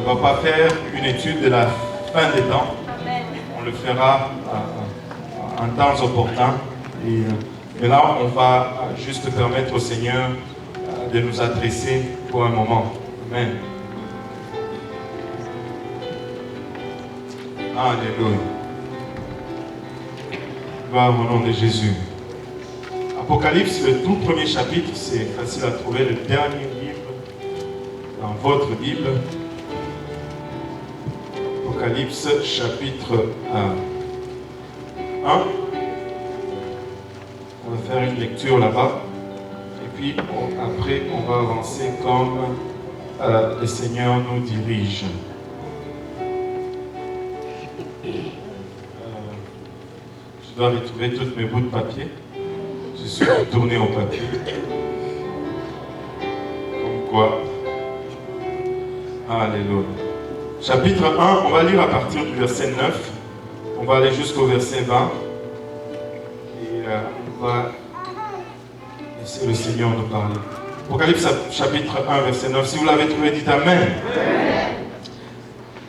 ne va pas faire une étude de la fin des temps. Amen. On le fera en temps opportun. Et là, on va juste permettre au Seigneur de nous adresser pour un moment. Amen. Alléluia. Gloire au nom de Jésus. Apocalypse, le tout premier chapitre, c'est facile à trouver, le dernier livre dans votre Bible. Apocalypse, chapitre 1. On va faire une lecture là-bas. Et puis, après, on va avancer comme le Seigneur nous dirige. Je dois retrouver tous mes bouts de papier. Je suis retourné au papier. Comme quoi. Alléluia. Chapitre 1, on va lire à partir du verset 9. On va aller jusqu'au verset 20. Et on va laisser le Seigneur nous parler. Apocalypse chapitre 1, verset 9. Si vous l'avez trouvé, dites Amen.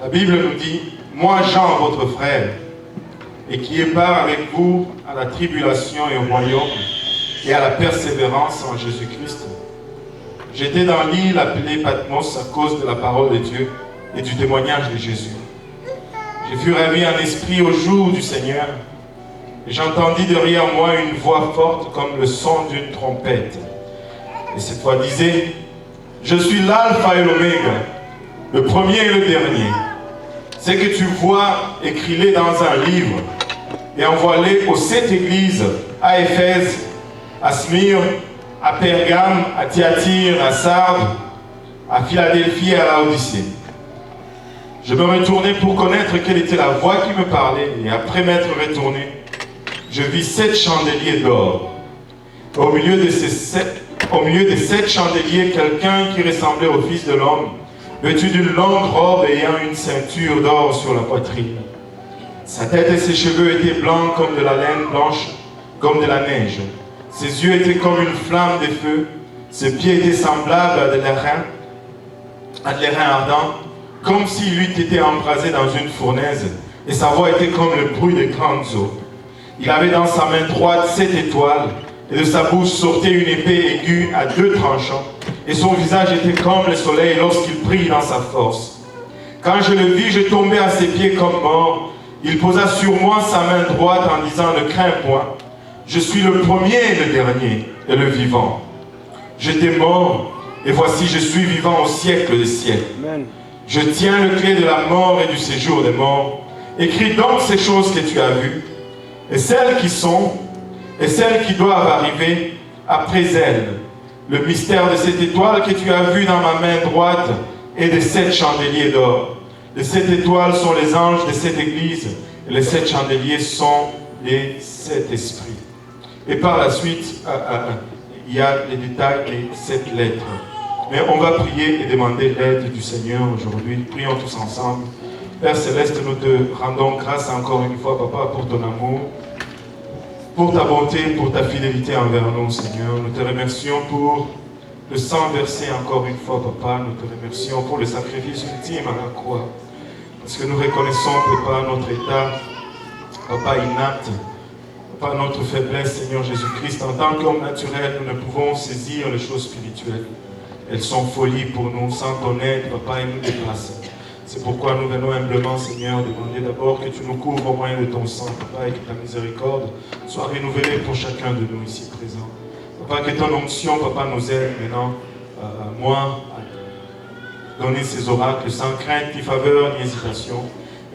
La Bible nous dit, moi Jean, votre frère, et qui est part avec vous à la tribulation et au royaume, et à la persévérance en Jésus-Christ. J'étais dans l'île appelée Patmos à cause de la parole de Dieu et du témoignage de Jésus. Je fus ravi en esprit au jour du Seigneur, et j'entendis derrière moi une voix forte comme le son d'une trompette. Et cette voix disait, je suis l'alpha et l'oméga, le premier et le dernier. Ce que tu vois, écris-les dans un livre, et envoie-les aux 7 églises, à Éphèse, à Smyrne, à Pergame, à Thyatire, à Sardes, à Philadelphie et à Laodicée. Je me retournai pour connaître quelle était la voix qui me parlait, et après m'être retourné, je vis 7 chandeliers d'or. Au milieu des 7 chandeliers, quelqu'un qui ressemblait au Fils de l'homme, vêtu d'une longue robe et ayant une ceinture d'or sur la poitrine. Sa tête et ses cheveux étaient blancs comme de la laine blanche, comme de la neige. Ses yeux étaient comme une flamme de feu. Ses pieds étaient semblables à de l'airain ardent, comme s'il eût été embrasé dans une fournaise, et sa voix était comme le bruit de grandes eaux. Il avait dans sa main droite 7 étoiles, et de sa bouche sortait une épée aiguë à 2 tranchants, et son visage était comme le soleil lorsqu'il brille dans sa force. Quand je le vis, je tombais à ses pieds comme mort. Il posa sur moi sa main droite en disant, ne crains point, je suis le premier et le dernier, et le vivant. J'étais mort, et voici je suis vivant au siècle des siècles. Amen. Je tiens le clé de la mort et du séjour des morts. Écris donc ces choses que tu as vues, et celles qui sont, et celles qui doivent arriver après elles. Le mystère de cette étoile que tu as vue dans ma main droite et des 7 chandeliers d'or. Les 7 étoiles sont les anges des 7 églises, et les 7 chandeliers sont les 7 esprits. Et par la suite, il y a les détails des 7 lettres. Mais on va prier et demander l'aide du Seigneur aujourd'hui. Prions tous ensemble. Père Céleste, nous te rendons grâce encore une fois, Papa, pour ton amour, pour ta bonté, pour ta fidélité envers nous, Seigneur. Nous te remercions pour le sang versé encore une fois, Papa. Nous te remercions pour le sacrifice ultime à la croix. Parce que nous reconnaissons, Papa, notre état, Papa, inapte, Papa, notre faiblesse, Seigneur Jésus-Christ. En tant qu'homme naturel, nous ne pouvons saisir les choses spirituelles. Elles sont folies pour nous, sans ton aide, Papa, et nous dépassent. C'est pourquoi nous venons humblement, Seigneur, demander d'abord que tu nous couvres au moyen de ton sang, Papa, et que ta miséricorde soit renouvelée pour chacun de nous ici présents. Papa, que ton onction, Papa, nous aide maintenant, moi, à donner ces oracles sans crainte, ni faveur, ni hésitation.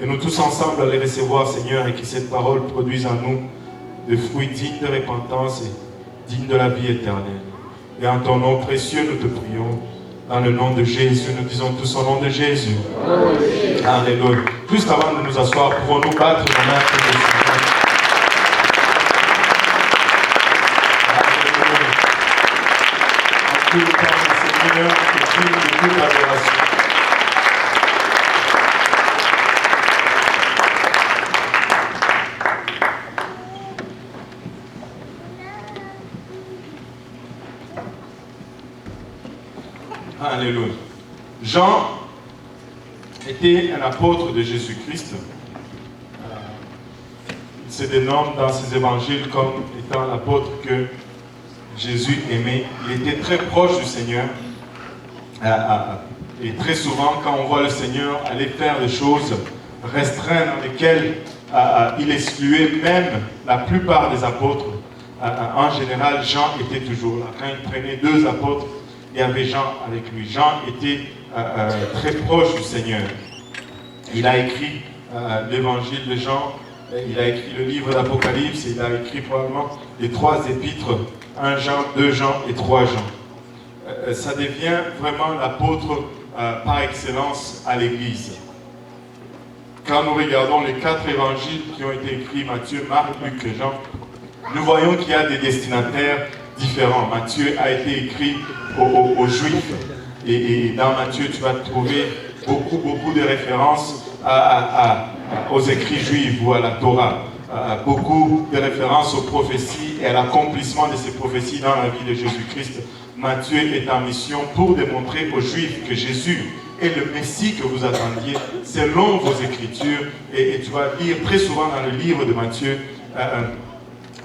Et nous tous ensemble à les recevoir, Seigneur, et que cette parole produise en nous des fruits dignes de repentance et dignes de la vie éternelle. Et en ton nom précieux, nous te prions. Dans le nom de Jésus, nous disons tous au nom de Jésus. Amen. Alléluia. Juste avant de nous asseoir, pouvons-nous battre nos mains pour le Seigneur. En tout le temps, le Seigneur est digne de toute adoration. Alléluia. Jean, était un apôtre de Jésus-Christ. Il se dénomme dans ses évangiles comme étant l'apôtre que Jésus aimait. Il était très proche du Seigneur. Et très souvent, quand on voit le Seigneur aller faire des choses restreintes dans lesquelles il excluait même la plupart des apôtres, en général, Jean était toujours là. Quand il prenait 2 apôtres, il y avait Jean avec lui. Jean était très proche du Seigneur. Il a écrit l'évangile de Jean, il a écrit le livre d'Apocalypse, il a écrit probablement les 3 épîtres, 1 Jean, 2 Jean et 3 Jean. Ça devient vraiment l'apôtre par excellence à l'Église. Quand nous regardons les 4 évangiles qui ont été écrits, Matthieu, Marc, Luc et Jean, nous voyons qu'il y a des destinataires différents. Matthieu a été écrit aux Juifs. Et dans Matthieu, tu vas trouver beaucoup de références aux écrits juifs ou à la Torah. Beaucoup de références aux prophéties et à l'accomplissement de ces prophéties dans la vie de Jésus-Christ. Matthieu est en mission pour démontrer aux Juifs que Jésus est le Messie que vous attendiez selon vos Écritures. Et tu vas lire très souvent dans le livre de Matthieu,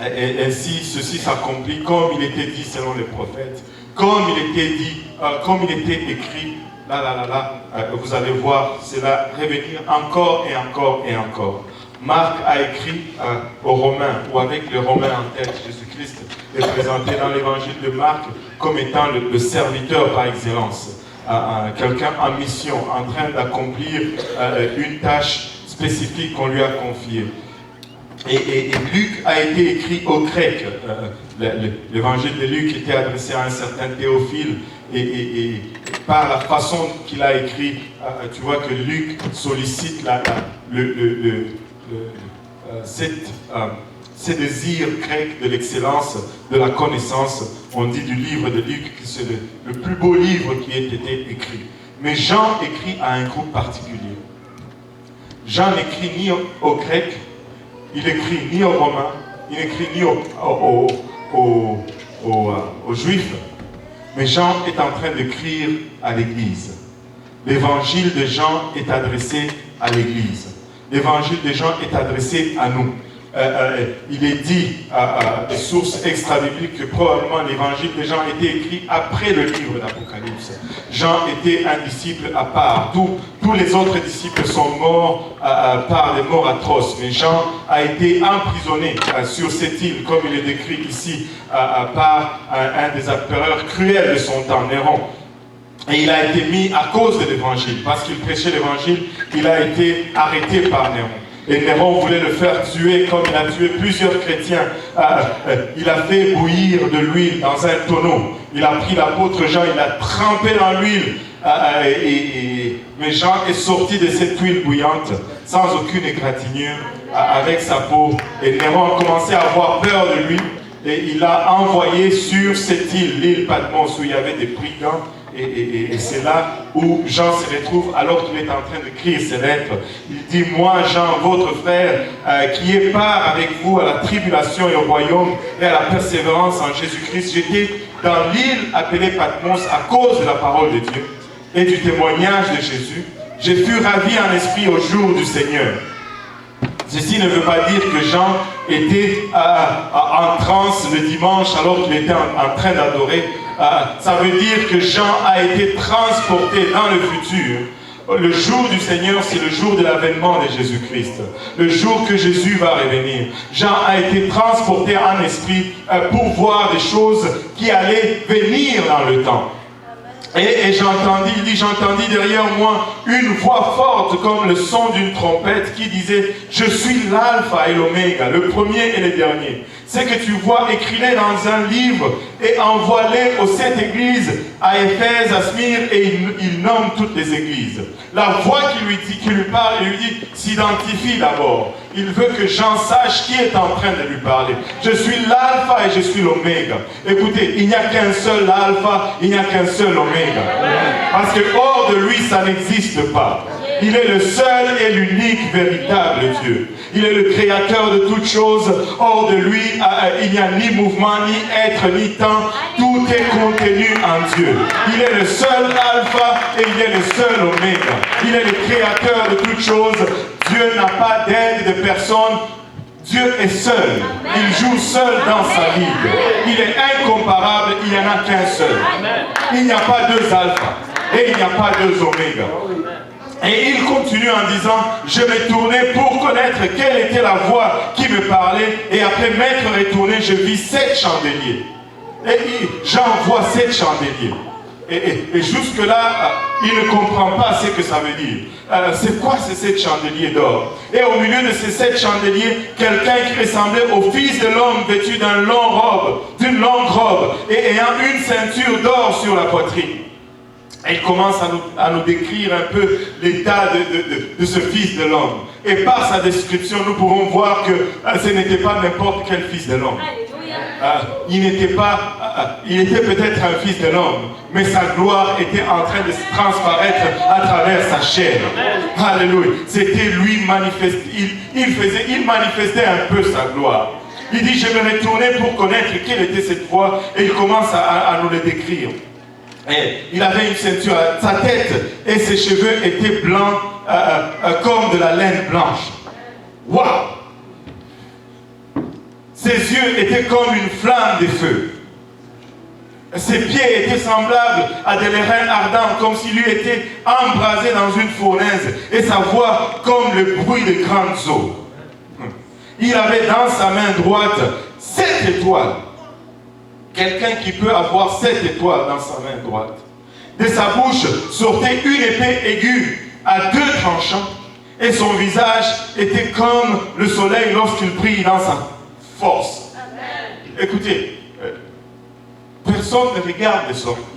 et ainsi ceci s'accomplit comme il était dit selon les prophètes, comme il était dit, comme il était écrit. Vous allez voir cela revenir encore et encore et encore. Marc a écrit aux Romains, ou avec les Romains en tête. Jésus-Christ est présenté dans l'évangile de Marc comme étant le serviteur par excellence. Quelqu'un en mission, en train d'accomplir une tâche spécifique qu'on lui a confiée. Et Luc a été écrit au grec. L'évangile de Luc était adressé à un certain Théophile. Et par la façon qu'il a écrit, tu vois que Luc sollicite ces désirs grecs de l'excellence, de la connaissance. On dit du livre de Luc que c'est le plus beau livre qui ait été écrit. Mais Jean écrit à un groupe particulier. Jean n'écrit ni aux Grecs, il écrit ni aux Romains, il n'écrit ni aux Juifs, mais Jean est en train d'écrire à l'Église. L'évangile de Jean est adressé à l'Église. L'évangile de Jean est adressé à nous. Il est dit à des sources extra-bibliques que probablement l'évangile de Jean a été écrit après le livre d'Apocalypse. Jean était un disciple à part. Tous les autres disciples sont morts par des morts atroces. Mais Jean a été emprisonné sur cette île, comme il est décrit ici, par un des empereurs cruels de son temps, Néron. Et il a été mis à cause de l'évangile. Parce qu'il prêchait l'évangile, il a été arrêté par Néron. Et Néron voulait le faire tuer comme il a tué plusieurs chrétiens. Il a fait bouillir de l'huile dans un tonneau. Il a pris l'apôtre Jean, il l'a trempé dans l'huile. Mais Jean est sorti de cette huile bouillante sans aucune égratignure avec sa peau. Et Néron a commencé à avoir peur de lui. Et il a envoyé sur cette île, l'île Patmos, où il y avait des brigands. Et c'est là où Jean se retrouve alors qu'il est en train d'écrire ses lettres. Il dit, moi Jean, votre frère, qui est part avec vous à la tribulation et au royaume et à la persévérance en Jésus-Christ, j'étais dans l'île appelée Patmos à cause de la parole de Dieu et du témoignage de Jésus. Je fus ravi en esprit au jour du Seigneur. Ceci ne veut pas dire que Jean était en transe le dimanche alors qu'il était en train d'adorer. Ça veut dire que Jean a été transporté dans le futur. Le jour du Seigneur, c'est le jour de l'avènement de Jésus-Christ. Le jour que Jésus va revenir. Jean a été transporté en esprit pour voir des choses qui allaient venir dans le temps. Et j'entendis, il dit, j'entendis derrière moi une voix forte comme le son d'une trompette qui disait, je suis l'alpha et l'oméga, le premier et le dernier. Ce que tu vois, écris-les dans un livre et envoie-les aux 7 églises, à Éphèse, à Smyrne, et il nomme toutes les églises. La voix qui lui parle, il lui dit, s'identifie d'abord. Il veut que Jean sache qui est en train de lui parler. Je suis l'alpha et je suis l'oméga. Écoutez, il n'y a qu'un seul alpha, il n'y a qu'un seul oméga. Parce que hors de lui, ça n'existe pas. Il est le seul et l'unique véritable Dieu. Il est le créateur de toutes choses. Hors de lui, il n'y a ni mouvement, ni être, ni temps. Tout est contenu en Dieu. Il est le seul alpha et il est le seul oméga. Il est le créateur de toutes choses. Dieu n'a pas d'aide de personne. Dieu est seul. Il joue seul dans sa ligue. Il est incomparable. Il n'y en a qu'un seul. Il n'y a pas deux alpha et il n'y a pas deux oméga. Et il continue en disant, je m'ai tourné pour connaître quelle était la voix qui me parlait. Et après m'être retourné, je vis 7 chandeliers. Et Jean voit 7 chandeliers. Et jusque-là, il ne comprend pas ce que ça veut dire. C'est quoi ces 7 chandeliers d'or? Et au milieu de ces 7 chandeliers, quelqu'un qui ressemblait au Fils de l'homme vêtu d'une longue robe, et ayant une ceinture d'or sur la poitrine. Et il commence à nous décrire un peu l'état de ce Fils de l'homme. Et par sa description, nous pouvons voir que ce n'était pas n'importe quel Fils de l'homme. Il était peut-être un Fils de l'homme, mais sa gloire était en train de se transparaître à travers sa chair. Alléluia. C'était lui manifesté. Il manifestait un peu sa gloire. Il dit, je me retournais pour connaître quelle était cette voix, et il commence à nous le décrire. Et il avait une ceinture, sa tête et ses cheveux étaient blancs comme de la laine blanche. Waouh! Ses yeux étaient comme une flamme de feu. Ses pieds étaient semblables à des l'airain ardents, comme s'il eût été embrasé dans une fournaise, et sa voix comme le bruit de grandes eaux. Il avait dans sa main droite 7 étoiles. Quelqu'un qui peut avoir 7 étoiles dans sa main droite. De sa bouche sortait une épée aiguë à 2 tranchants, et son visage était comme le soleil lorsqu'il brille dans sa force. Amen. Écoutez, personne ne regarde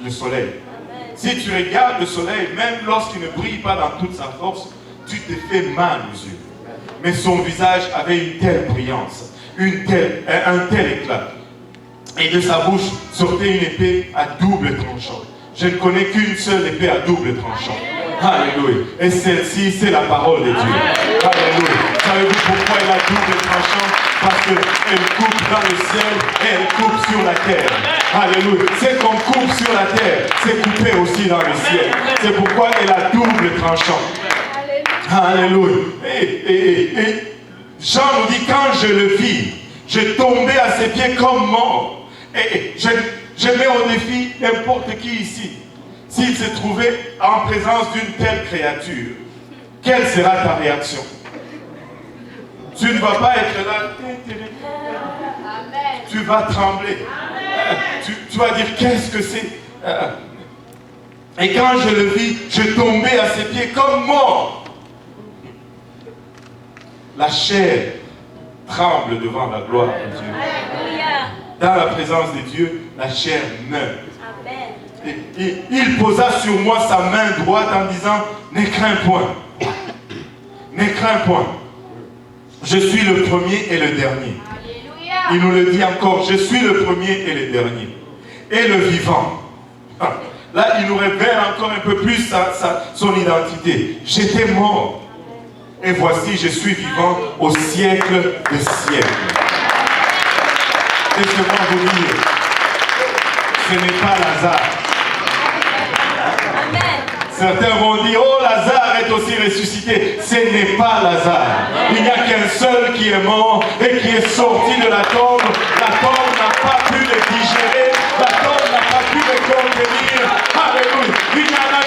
le soleil. Amen. Si tu regardes le soleil, même lorsqu'il ne brille pas dans toute sa force, tu te fais mal aux yeux. Mais son visage avait une telle brillance, un tel éclat. Et de sa bouche sortait une épée à double tranchant. Je ne connais qu'une seule épée à double tranchant. Alléluia. Et celle-ci, c'est la parole de Dieu. Alléluia. Savez-vous pourquoi elle a double tranchant? Parce qu'elle coupe dans le ciel et elle coupe sur la terre. Alléluia. C'est qu'on coupe sur la terre, c'est coupé aussi dans le ciel. C'est pourquoi elle a double tranchant. Alléluia. Et Jean nous dit, quand je le vis, je tombais à ses pieds comme mort. Et je mets au défi n'importe qui ici. S'il se trouvait en présence d'une telle créature, quelle sera ta réaction? Tu ne vas pas être là. Tu vas trembler. Tu vas dire, qu'est-ce que c'est? Et quand je le vis, je tombais à ses pieds comme mort. La chair tremble devant la gloire de Dieu. Dans la présence de Dieu, la chair meurt. Et il posa sur moi sa main droite en disant, ne crains point. Ne crains point. Je suis le premier et le dernier. Il nous le dit encore, je suis le premier et le dernier. Et le vivant. Là, il nous révèle encore un peu plus son identité. J'étais mort. Et voici, je suis vivant au siècle des siècles. Laissez-moi vous dire, ce n'est pas Lazare. Certains vont dire, oh, Lazare est aussi ressuscité. Ce n'est pas Lazare. Il n'y a qu'un seul qui est mort et qui est sorti de la tombe. La tombe n'a pas pu le digérer. La tombe n'a pas pu le contenir. Alléluia. Il n'y en a